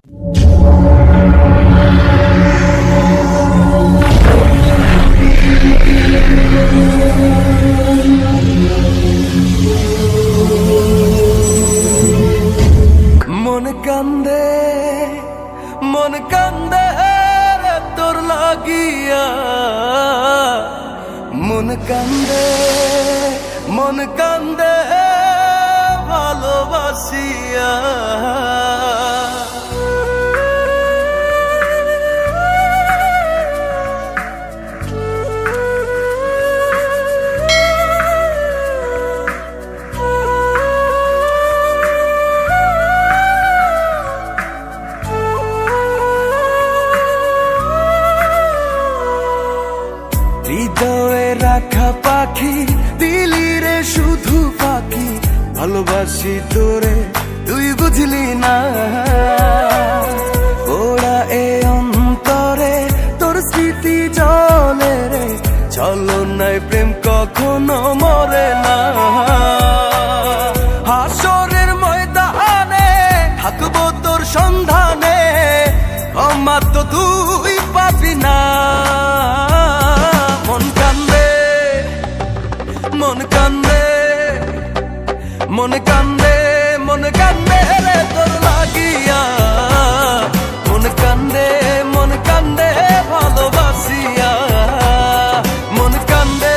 মন কান্দে রে তোর লাগিয়া, মন কান্দে ভালোবাসিয়া। হৃদয়ে রাখা পাখি দিলি রে শুধু পাখি, ভালোবাসি তোরে তুই বুঝলি না। ওরা এ অন্তরে তোর স্মৃতি জলে রে, চলো নাই প্রেম কখনো মরে না। হাসরের ময়দানে থাকবো তোর সন্ধানে, ক্ষমা তো তুই পাবি না। মন কান্দে মন কান্দে রে তোর লাগিয়া, মন কান্দে ভালোবাসিয়া। মন কান্দে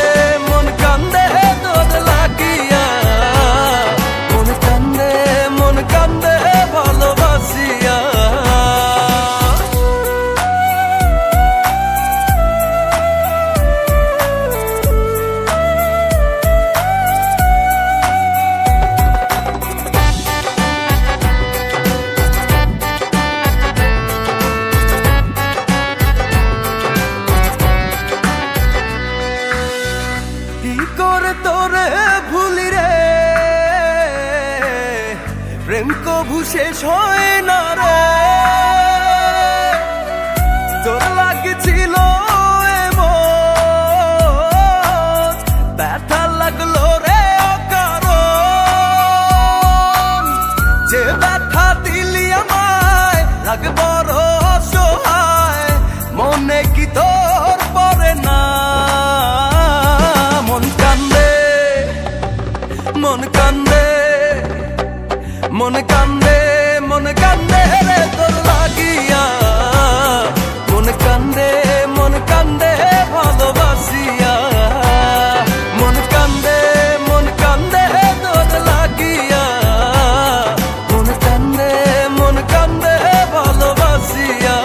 তোর লাগিয়া, মন কান্দে ভালোবাসিয়া। তোরে ভুলি রে, প্রেম কভু শেষ হয় না রে। তোর লাগছিল এমন, ব্যথা লাগলো রে অকারণ। যে ব্যথা দিলি আমায় লাগে বড় অসহায়, মনে কি তোর পড়ে না। মন কান্দে রে তোর লাগিয়া, মন কান্দে ভালোবাসিয়া। মন কান্দে তোর লাগিয়া, মন কান্দে ভালোবাসিয়া।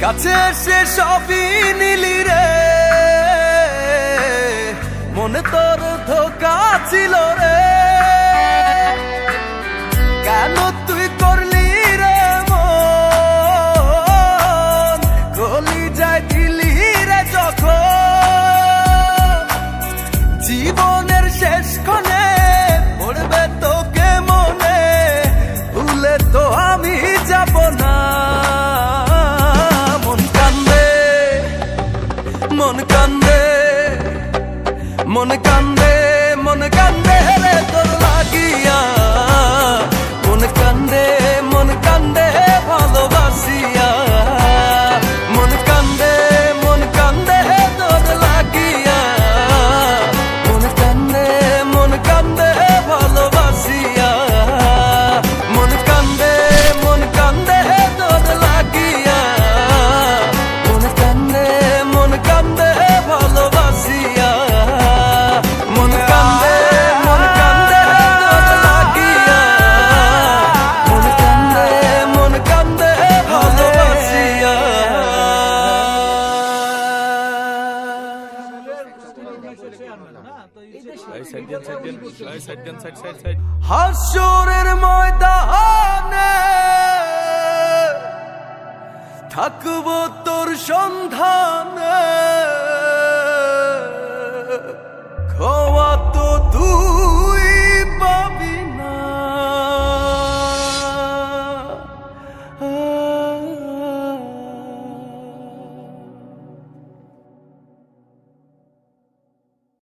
কাছে এসে সবই নিলি রে, মনে তোর ধোকা ছিল রে। কেন তুই করলি রে মন, গলি যায় দিলি রে যখন। জীবনের শেষ ক্ষণে পড়বে তোকে মনে, ভুলে তো আমি যাব না। মন কান্দে রে তোর লাগিয়া, মন কান্দে ভালোবাসিয়া। মন কান্দে তোর লাগিয়া, মন কান্দে ভালোবাসিয়া। মন কান্দে তোর লাগিয়া, মন কান্দে ভালোবাসিয়া। মন কান্দে তোর লাগিয়া, মন কান্দে ভালোবাসিয়া। হাসরের ময়দানে থাকবো তোর সন্ধানে, ক্ষমা তো তুই